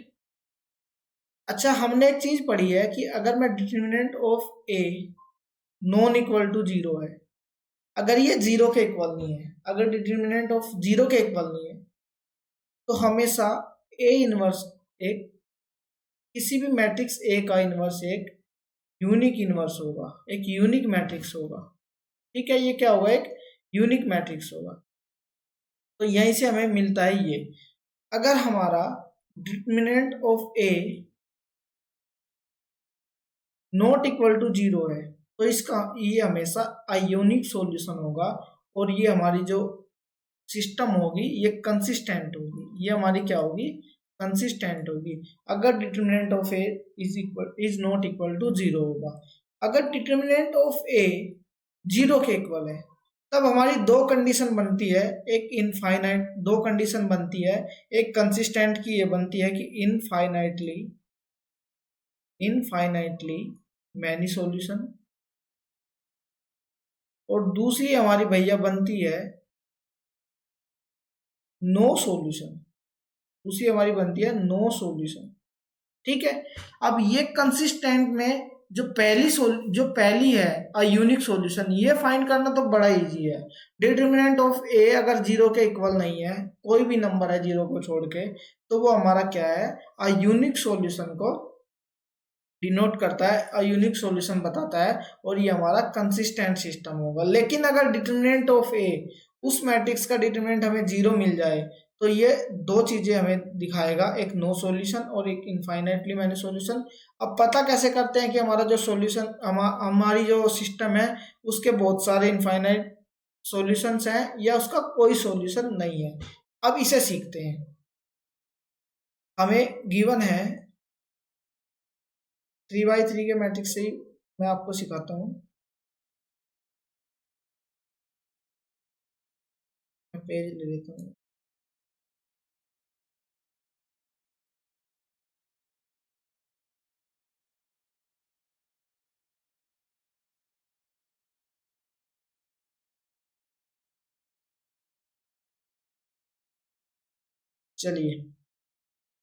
अच्छा हमने एक चीज पढ़ी है कि अगर मैं determinant of a non equal to 0 है, अगर ये 0 के इक्वल नहीं है, अगर डिटरमिनेंट ऑफ 0 के इक्वल नहीं है, तो हमेशा a इनवर्स एक, किसी भी मैट्रिक्स a का इनवर्स एक यूनिक इनवर्स होगा, एक यूनिक मैट्रिक्स होगा। ठीक है, ये क्या होगा, एक यूनिक मैट्रिक्स होगा। तो यहीं से हमें मिलता है ये, अगर हमारा determinant of a not equal to 0 है तो इसका ये हमेशा आयोनिक सॉल्यूशन होगा, और ये हमारी जो सिस्टम होगी ये कंसिस्टेंट होगी। ये हमारी क्या होगी, कंसिस्टेंट होगी, अगर determinant of a is not equal to 0 होगा। अगर डिटरमिनेंट ऑफ ए 0 के इक्वल है तब हमारी दो कंडीशन बनती है, एक इनफाइनाइट, दो कंडीशन बनती है। एक कंसिस्टेंट की ये बनती है कि इनफाइनाइटली मैनी सॉल्यूशन, और दूसरी हमारी भैया बनती है नो सॉल्यूशन, दूसरी हमारी बनती है नो सॉल्यूशन। ठीक है, अब ये कंसिस्टेंट में जो पहली है अ यूनिक सॉल्यूशन, ये फाइंड करना तो बड़ा इजी है। डिटर्मिनेंट ऑफ ए अगर जीरो के इक्वल नहीं है, कोई भी नंबर है जीरो को छोड़ के, तो वो हमारा क्या है, अ यूनिक सॉल्यूशन को डिनोट करता है, अ यूनिक सॉल्यूशन बताता है, और ये हमारा कंसिस्टेंट सिस्टम होगा। लेकिन अगर डिटर्मिनेंट ऑफ ए, उस मैट्रिक्स का डिटर्मिनेंट हमें जीरो मिल जाए, तो ये दो चीजें हमें दिखाएगा, एक नो सॉल्यूशन और एक इनफाइनाइटली मैनी सॉल्यूशन। अब पता कैसे करते हैं कि हमारा जो सॉल्यूशन, हमारी जो सिस्टम है उसके बहुत सारे इनफाइनाइट सॉल्यूशंस हैं या उसका कोई सॉल्यूशन नहीं है। अब इसे सीखते हैं। हमें गिवन है 3x3 के मैट्रिक्स से ही मैं आपको सिखाता हूँ। मैं पेज ले लेता हूँ। चलिए,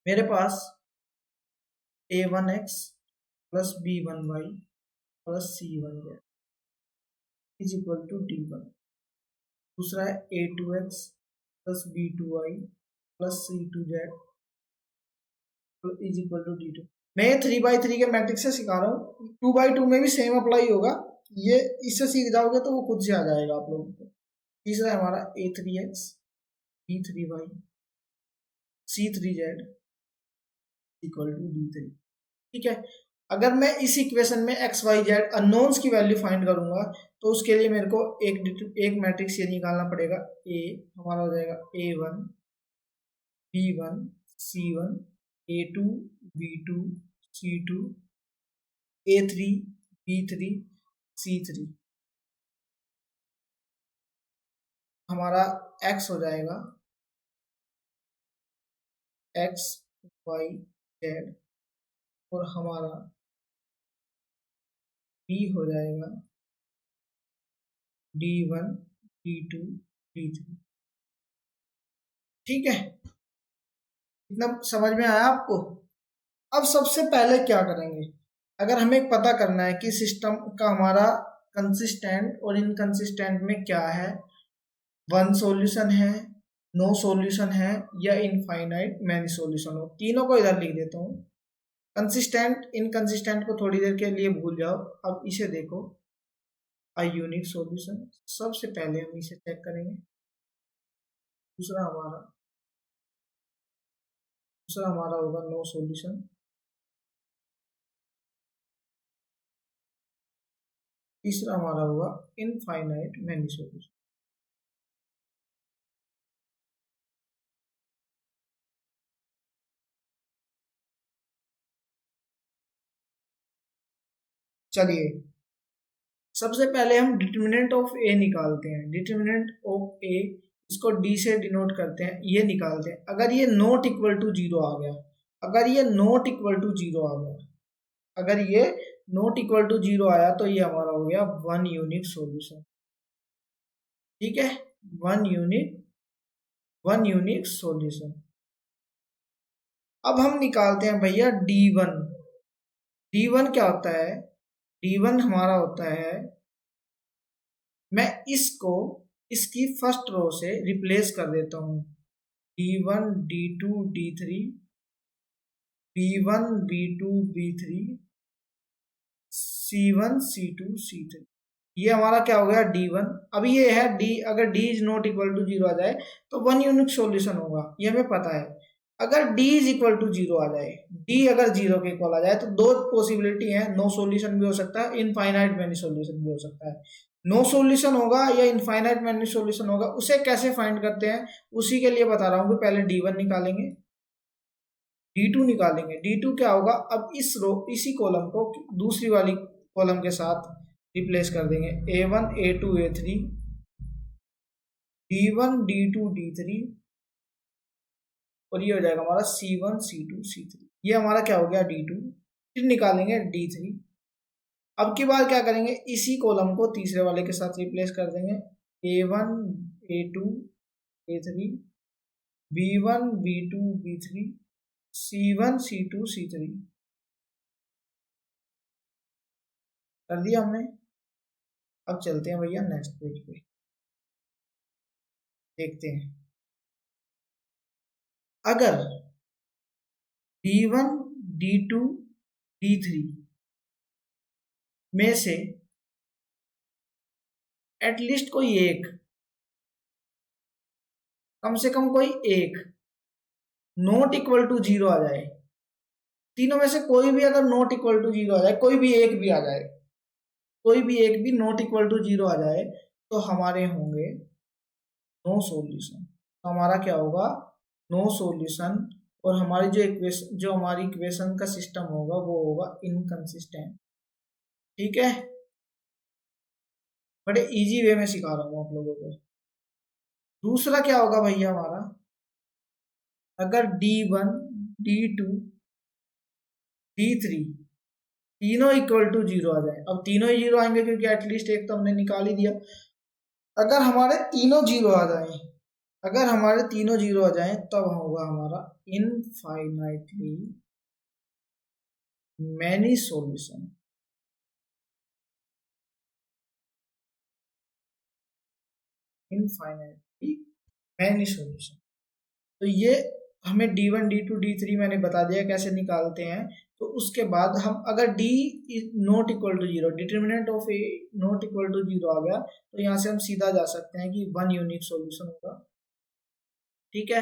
मेरे पास a1x plus b1y plus c1z is equal to d1। दूसरा है a2x plus b2y plus c2z is equal to d2। मैं ये 3x3 के मैट्रिक्स से सिखा रहा हूँ, 2x2 में भी सेम अप्लाई होगा। ये इससे सीख जाओगे तो वो खुद से आ जाएगा आप लोगों को। तीसरा है हमारा a3x b3y c3z equal to d3। ठीक है। अगर मैं इस इक्वेशन में एक्स वाई जेड अननोन्स की वैल्यू फाइंड करूंगा, तो उसके लिए मेरे को एक मैट्रिक्स ये निकालना पड़ेगा। ए हमारा हो जाएगा a1 b1 c1 a2 b2 c2 a3 b3 c3। हमारा x हो जाएगा एक्स वाई जेड, और हमारा b हो जाएगा d1 d2 d3। ठीक है, इतना समझ में आया आपको? अब सबसे पहले क्या करेंगे, अगर हमें पता करना है कि सिस्टम का हमारा कंसिस्टेंट और इनकंसिस्टेंट में क्या है, वन सॉल्यूशन है, नो सॉल्यूशन है, या इनफाइनाइट मैनी सॉल्यूशन हो, तीनों को इधर लिख देता हूँ। कंसिस्टेंट इनकंसिस्टेंट को थोड़ी देर के लिए भूल जाओ। अब इसे देखो, अ यूनिक सॉल्यूशन, सबसे पहले हम इसे चेक करेंगे। दूसरा हमारा होगा नो सॉल्यूशन। तीसरा हमारा होगा इनफाइनाइट मैनी सॉल्यूशन। चलिए, सबसे पहले हम डिटर्मिनेंट ऑफ ए निकालते हैं। डिटर्मिनेंट ऑफ ए, इसको डी से डिनोट करते हैं, ये निकालते हैं। अगर ये नॉट इक्वल टू जीरो आ गया, अगर ये नॉट इक्वल टू जीरो आ गया, अगर ये नॉट इक्वल टू जीरो आया, तो ये हमारा हो गया वन यूनिक सॉल्यूशन। ठीक है, वन यूनिक सॉल्यूशन। अब हम निकालते हैं भैया D1। D1 क्या होता है? D1 हमारा होता है, मैं इसको इसकी फर्स्ट रो से रिप्लेस कर देता हूँ। D1 D2 D3 B1 B2 B3 C1 C2 C3। ये हमारा क्या हो गया D1। अब ये है D, अगर D is not equal to zero आ जाए तो वन यूनिक सॉल्यूशन होगा, ये हमें पता है। अगर D is equal to zero आ जाए, D अगर जीरो के इक्वल आ जाए, तो दो पॉसिबिलिटी है, नो सॉल्यूशन भी हो सकता है, इनफाइनाइट मैनी सॉल्यूशन भी हो सकता है। नो सॉल्यूशन होगा या इनफाइनाइट मैनी सॉल्यूशन होगा, उसे कैसे फाइंड करते हैं उसी के लिए बता रहा हूँ कि पहले D1 निकालेंगे, D2 निकालेंगे। D2 क्या होगा, अब इसी कॉलम को दूसरी वाली कॉलम के साथ रिप्लेस कर देंगे। A1 A2 A3 D1 D2 D3, और ये हो जाएगा हमारा C1 C2 C3। ये हमारा क्या हो गया D2। फिर निकालेंगे D3। अब की बार क्या करेंगे, इसी कॉलम को तीसरे वाले के साथ रिप्लेस कर देंगे। A1 A2 A3 B1 B2 B3 C1 C2 C3। कर दिया हमने। अब चलते हैं भैया नेक्स्ट पेज पे, देखते हैं। अगर D1 D2 D3 में से एटलीस्ट कोई एक, कम से कम कोई एक नॉट इक्वल टू जीरो आ जाए, तीनों में से कोई भी अगर नॉट इक्वल टू जीरो आ जाए, कोई भी एक भी आ जाए, कोई भी एक भी नॉट इक्वल टू जीरो आ जाए, तो हमारे होंगे नो सॉल्यूशन। तो हमारा क्या होगा, नो सॉल्यूशन। और हमारी जो हमारी इक्वेशन का सिस्टम होगा वो होगा इनकंसिस्टेंट। ठीक है, बड़े इजी वे में सिखा रहा हूँ आप लोगों को। दूसरा क्या होगा भैया हमारा, अगर D1 D2 D3 तीनों इक्वल टू जीरो आ जाए। अब तीनों ही जीरो आएंगे क्योंकि एटलीस्ट एक तो हमने निकाल ही दिया। अगर हमारे तीनों जीरो आ जाए, अगर हमारे तीनों जीरो आ जाए, तब होगा हमारा infinitely many solution. Infinitely many solution. तो ये हमें D1 D2 D3 मैंने बता दिया कैसे निकालते हैं। तो उसके बाद हम अगर D is not equal to zero, determinant of A not equal to zero आ गया, तो यहाँ से हम सीधा जा सकते हैं कि वन यूनिक सॉल्यूशन होगा। ठीक है,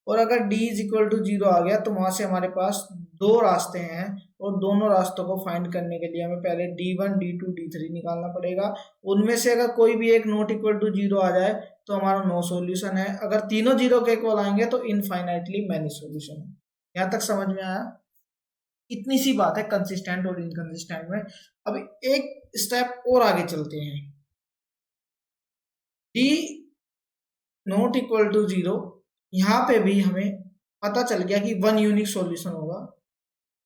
और अगर D is equal to zero आ गया तो वहां से हमारे पास दो रास्ते हैं, और दोनों रास्तों को फाइंड करने के लिए हमें पहले D1 D2 D3 निकालना पड़ेगा। उनमें से अगर कोई भी एक नॉट इक्वल टू जीरो आ जाए तो हमारा नो सॉल्यूशन है। अगर तीनों जीरो के इक्वल आएंगे तो इनफाइनाइटली मैनी सॉल्यूशन है। यहां तक समझ में आया? इतनी सी बात है कंसिस्टेंट और इनकंसिस्टेंट में। अब एक स्टेप और आगे चलते हैं। D not equal to zero, यहाँ पे भी हमें पता चल गया कि वन यूनिक सॉल्यूशन होगा।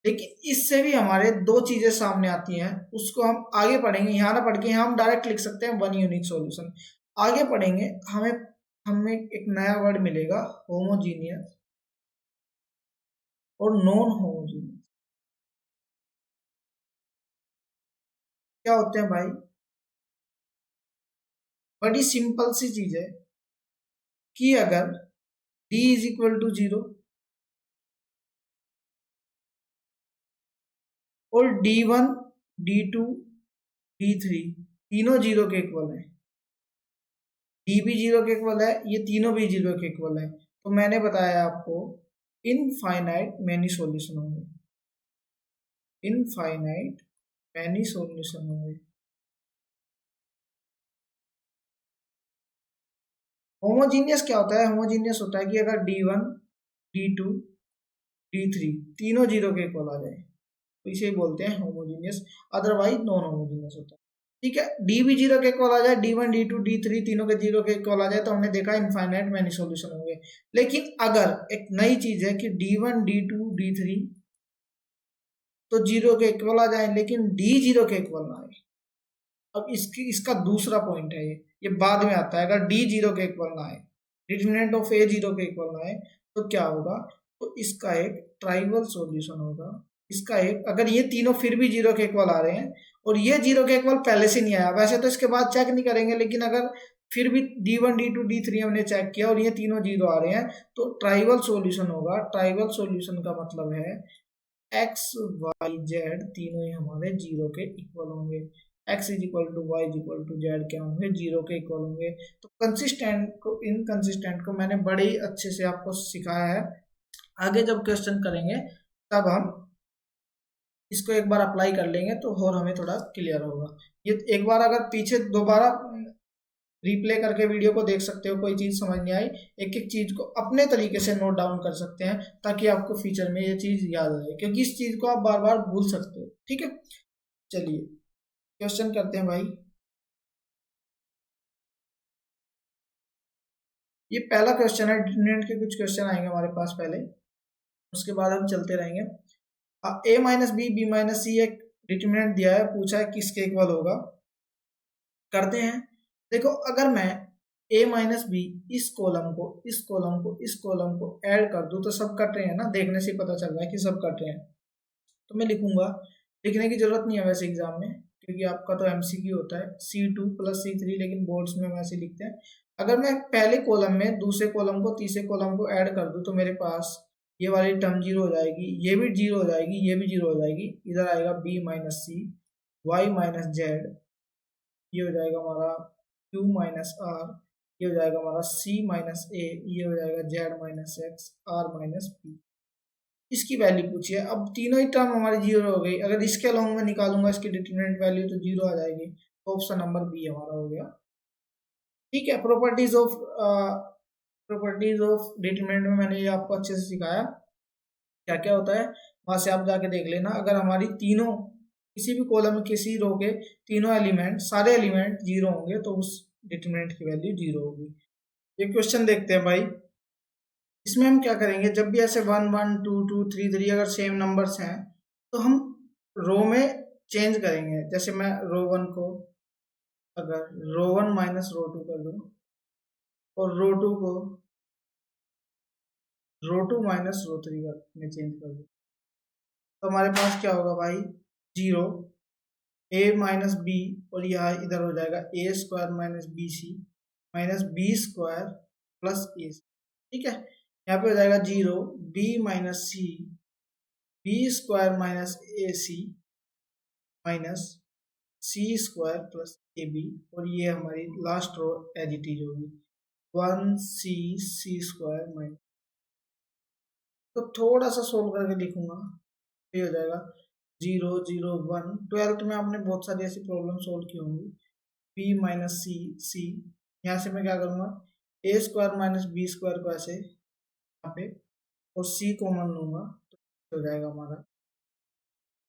लेकिन इससे भी हमारे दो चीजें सामने आती हैं, उसको हम आगे पढ़ेंगे। यहाँ ना पढ़ के हम डायरेक्ट लिख सकते हैं वन यूनिक सॉल्यूशन। आगे पढ़ेंगे, हमें हमें एक नया वर्ड मिलेगा, होमोजीनियस और नॉन होमोजीनियस। क्या होते हैं भाई? बड़ी सिंपल सी चीज है कि अगर D is equal to zero और D1 D2 D3 तीनों जीरो के इक्वल है, D भी जीरो के इक्वल है, ये तीनों भी जीरो के इक्वल है, तो मैंने बताया आपको इनफाइनाइट मैनी सॉल्यूशन होंगे। इनफाइनाइट मैनी सॉल्यूशन होंगे। होमोजीनियस क्या होता है? होमोजीनियस होता है कि अगर D1 D2 D3 तीनों जीरो के इक्वल आ जाए तो इसे बोलते हैं होमोजीनियस, अदरवाइज नॉन होमोजीनियस होता है। ठीक है, D भी जीरो के इक्वल आ जाए, D1 D2 D3 तीनों के जीरो के इक्वल आ जाए, तो हमने देखा इनफाइनाइट मैनी सॉल्यूशन होंगे। लेकिन अगर एक नई चीज है कि D1 D2 D3 तो जीरो के इक्वल आ जाए लेकिन D जीरो के इक्वल ना आए। अब इसका दूसरा पॉइंट है, ये बाद में आता है। अगर D जीरो के इक्वल ना आए, डिटरमिनेंट ऑफ A जीरो के इक्वल ना आए, तो क्या होगा? तो इसका एक ट्राइवल सॉल्यूशन होगा। इसका एक, अगर ये तीनों फिर भी जीरो के इक्वल आ रहे हैं और ये जीरो के इक्वल पहले से नहीं आया, वैसे तो इसके बाद चेक नहीं करेंगे, लेकिन अगर फिर भी D1 D2 D3 हमने चेक किया और ये तीनों जीरो आ रहे हैं, तो ट्राइवल सॉल्यूशन होगा। ट्राइवल सॉल्यूशन का मतलब है एक्स वाई जेड तीनों ही हमारे जीरो के इक्वल होंगे। X is equal to y is equal to z क्या होंगे? जीरो के इक्वल होंगे। तो कंसिस्टेंट को इनकंसिस्टेंट को मैंने बड़े ही अच्छे से आपको सिखाया है। आगे जब क्वेश्चन करेंगे तब हम इसको एक बार अप्लाई कर लेंगे तो और हमें थोड़ा क्लियर होगा। ये एक बार अगर पीछे दोबारा रिप्ले करके वीडियो को देख सकते हो, कोई चीज समझ नहीं आई, एक एक चीज को अपने तरीके से नोट डाउन कर सकते हैं ताकि आपको फ्यूचर में ये चीज याद आए, क्योंकि इस चीज को आप बार बार भूल सकते हो। ठीक है, चलिए क्वेश्चन करते हैं भाई। ये पहला क्वेश्चन है, डिटरमिनेंट के कुछ क्वेश्चन आएंगे हमारे पास पहले, उसके बाद हम चलते रहेंगे। A minus B B minus C एक डिटरमिनेंट दिया है, पूछा है किसके इक्वल होगा। करते हैं। देखो, अगर मैं A माइनस बी इस कॉलम को इस कॉलम को इस कॉलम को ऐड कर दूं तो सब कट रहे हैं ना, देखने से पता चल रहा है कि सब कट रहे हैं। तो मैं लिखूंगा, लिखने की जरूरत नहीं है वैसे एग्जाम में, क्योंकि आपका तो MCQ होता है C2 + C3, लेकिन बोर्ड्स में हम ऐसे लिखते हैं। अगर मैं पहले कॉलम में दूसरे कॉलम को तीसरे कॉलम को ऐड कर दूं तो मेरे पास ये वाली टर्म जीरो हो जाएगी, ये भी जीरो हो जाएगी, ये भी जीरो हो जाएगी। इधर आएगा B - C, Y - Z, ये हो जाएगा हमारा Q - R, ये हो जाएगा हमारा C - A, ये हो जाएगा Z - X, R - P। इसकी वैल्यू पूछिए। अब तीनों ही टर्म हमारी जीरो हो गई। अगर इसके अलॉन्ग में निकालूंगा इसकी डिटरमिनेंट वैल्यू तो जीरो आ जाएगी। तो ऑप्शन नंबर बी हमारा हो गया। ठीक है, प्रॉपर्टीज ऑफ डिटरमिनेंट में मैंने ये आपको अच्छे से सिखाया क्या क्या होता है, वहां से आप जाके देख लेना। अगर हमारी तीनों किसी भी कॉलम में किसी रो के तीनों एलिमेंट सारे एलिमेंट जीरो होंगे तो उस डिटरमिनेंट की वैल्यू जीरो होगी। ये क्वेश्चन देखते हैं भाई। इसमें हम क्या करेंगे, जब भी ऐसे 1 1 2 2 3 3 अगर सेम नंबर्स हैं तो हम रो में चेंज करेंगे। जैसे मैं रो 1 को अगर रो 1 माइनस रो 2 कर दूं और रो 2 को रो 2 माइनस रो 3 में चेंज कर दूं तो हमारे पास क्या होगा भाई, जीरो, a माइनस बी, और यह इधर हो जाएगा A² minus BC minus B² plus A। ठीक है, यहाँ पे हो जाएगा zero, B - C, B² minus AC minus C² plus AB, और ये हमारी last row as it is होगी 1C C² माइनस। तो थोड़ा सा सोल्व करके लिखूंगा, ये हो जाएगा 0 0 1। 12th में आपने बहुत सारी ऐसी प्रॉब्लम सोल्व की होंगी। B - C, यहाँ से मैं क्या करूँगा, A² माइनस B² को ऐसे यहाँ पे और C कॉमन लूंगा तो हो जाएगा हमारा,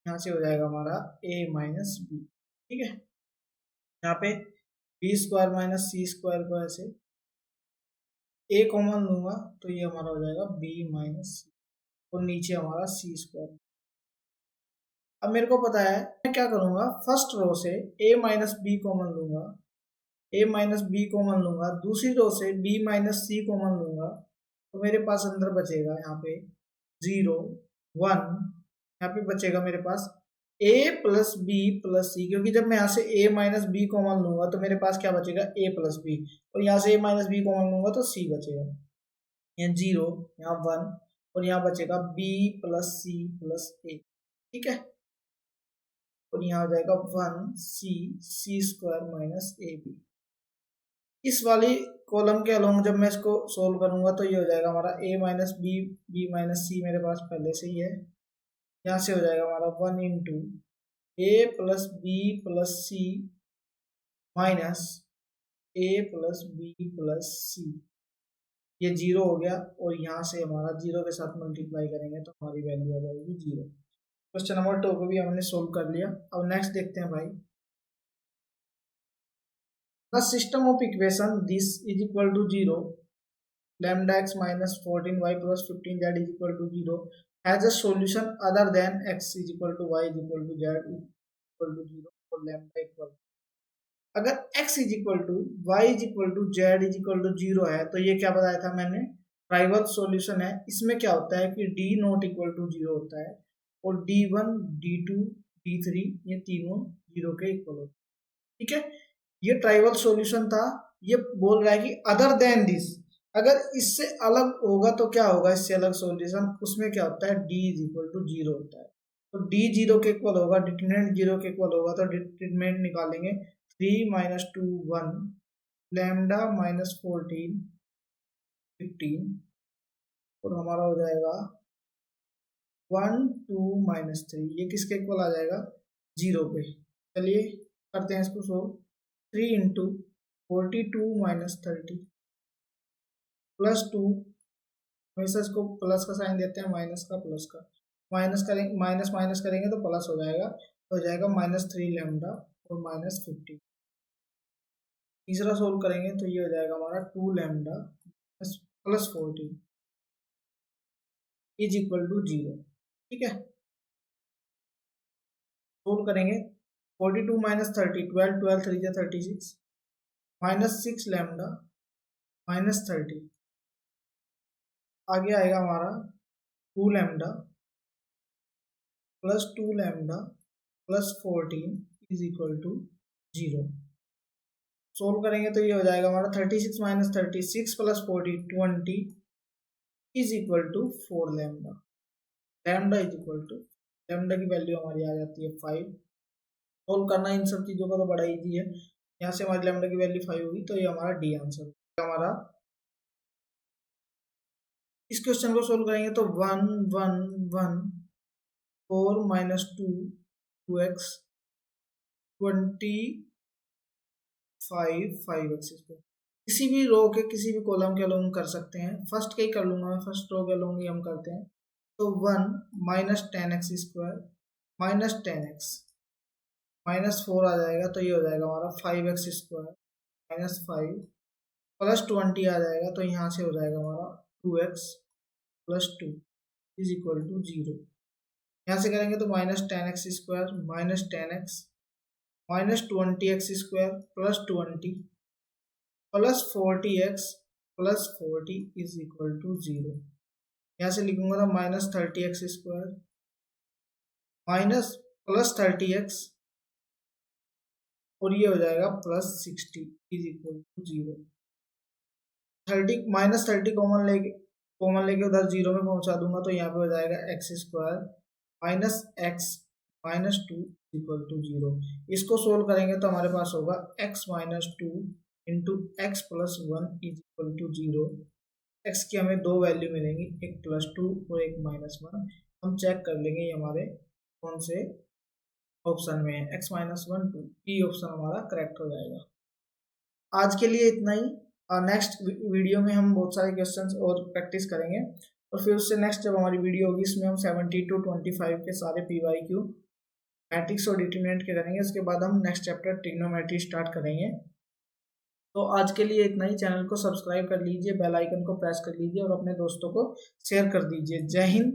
यहाँ से हो जाएगा हमारा A माइनस B। ठीक है, यहाँ पे B² माइनस C² को ऐसे A कॉमन लूंगा तो ये हमारा हो जाएगा B माइनस C, और नीचे हमारा C²। अब मेरे को पता है मैं क्या करूंगा, फर्स्ट रो से A माइनस B कॉमन लूंगा, A माइनस B कॉमन लूंगा, दूसरी रो से B माइनस C कॉमन लूंगा तो मेरे पास अंदर बचेगा यहाँ पे 0 1, यहाँ पे बचेगा मेरे पास A plus B plus C, क्योंकि जब मैं यहाँ से A माइनस B कॉमन लूंगा तो मेरे पास क्या बचेगा A प्लस B, और यहाँ से A माइनस B कॉमन लूंगा तो C बचेगा। यहाँ 0, यहाँ 1, और यहाँ बचेगा B plus C plus A। ठीक है, और यहाँ हो जाएगा 1C C² माइनस AB। इस वाली कॉलम के अलोंग जब मैं इसको सोल्व करूंगा तो ये हो जाएगा हमारा A minus B, B minus C मेरे पास पहले से ही है। यहाँ से हो जाएगा हमारा 1 into A plus B plus C minus A plus B plus C, ये जीरो हो गया, और यहाँ से हमारा जीरो के साथ मल्टीप्लाई करेंगे तो हमारी वैल्यू आ जाएगी जीरो। क्वेश्चन नंबर 2 को भी हमने सोल्व कर लिया। अब नेक्स्ट देखते हैं भाई। The system of equation this is equal to 0, lambda x minus 14y plus 15z is equal to 0 has a solution other than x is equal to y is equal to z is equal to 0 और lambda equal। अगर x is equal to y is equal to z is equal to 0 है तो ये क्या बताया था मैंने, tribal solution है। इसमें क्या होता है कि d नॉट इक्वल टू 0 होता है और d1 d2 d3 ये तीनों 0 के इक्वल होते हैं। ठीक है, ये ट्राइवल सॉल्यूशन था। ये बोल रहा है कि अदर देन दिस, अगर इससे अलग होगा तो क्या होगा, इससे अलग सॉल्यूशन, उसमें क्या होता है d इज इक्वल टू 0 होता है। तो d 0 के इक्वल होगा, डिटरमिनेंट 0 के इक्वल होगा तो डिटरमिनेंट निकालेंगे 3 माइनस 2 1 लैम्डा माइनस 14 15, और हमारा हो जाएगा 1 2 माइनस 3, ये किसके इक्वल आ जाएगा 0 पे। चलिए करते हैं इसको सोल्व। 3 इंटू 42 माइनस 30 प्लस 2, हमेशा इसको प्लस का साइन देते हैं, माइनस का प्लस का, माइनस करेंगे माइनस माइनस करेंगे तो प्लस हो जाएगा माइनस 3 लैम्डा और माइनस 50। तीसरा सोल्व करेंगे तो ये हो जाएगा हमारा 2 lambda plus 14 is equal to 0। ठीक है, सोल्व करेंगे 42 माइनस 30 12 12 3 36 माइनस 6 लैम्डा माइनस 30, आगे आएगा हमारा 2 lambda plus 2 lambda plus 14 is equal to 0। Solve करेंगे तो ये हो जाएगा हमारा 36 minus 36 plus 40 20 is equal to 4 lambda. Lambda is equal to, lambda की वैल्यू हमारी आ जाती है 5। सोल्व करना इन सब चीज़ों का तो बड़ा इजी है। यहाँ से हमारी लैम्डा की वैल्यू 5 होगी तो ये हमारा डी आंसर हमारा। इस क्वेश्चन को सोल्व करेंगे तो 1 1 1 4 माइनस 2 2x 25 5x स्क्वायर। किसी भी रो के किसी भी कॉलम के अलोंग कर सकते हैं। फर्स्ट के ही कर लूंगा मैं, फर्स्ट रो के अलोंग ही हम करते हैं। तो 1 minus 10x square minus 10x minus 4 आ जाएगा तो ये हो जाएगा हमारा 5x स्क्वायर माइनस 5 प्लस 20 आ जाएगा तो यहाँ से हो जाएगा हमारा 2x plus 2 is equal to 0। यहाँ से करेंगे तो minus 10x square minus 10x minus 20x square plus 20 plus 40x plus 40 is equal to 0। यहाँ से लिखूंगा तो minus 30x square minus plus 30x और ये हो जाएगा plus 60 is equal to 0। 30 minus 30 common लेके उधर 0 में पहुंचा दूंगा तो यहाँ पे हो जाएगा x square minus x minus 2 equal to 0। इसको सोल्व करेंगे तो हमारे पास होगा x minus 2 into x plus 1 is equal to 0। X की हमें दो वैल्यू मिलेंगी, एक प्लस 2 और एक माइनस 1। हम चेक कर लेंगे ये हमारे कौन से ऑप्शन में है। x माइनस 1 2 ई ऑप्शन हमारा करेक्ट हो जाएगा। आज के लिए इतना ही। नेक्स्ट वीडियो में हम बहुत सारे क्वेश्चंस और प्रैक्टिस करेंगे और फिर उससे नेक्स्ट जब हमारी वीडियो होगी इसमें हम 70 to 25 के सारे PYQ मैट्रिक्स और डिटरमिनेंट के करेंगे। उसके बाद हम नेक्स्ट चैप्टर ट्रिग्नोमेट्री स्टार्ट करेंगे। तो आज के लिए इतना ही। चैनल को सब्सक्राइब कर लीजिए, बेल आइकन को प्रेस कर लीजिए और अपने दोस्तों को शेयर कर दीजिए। जय हिंद,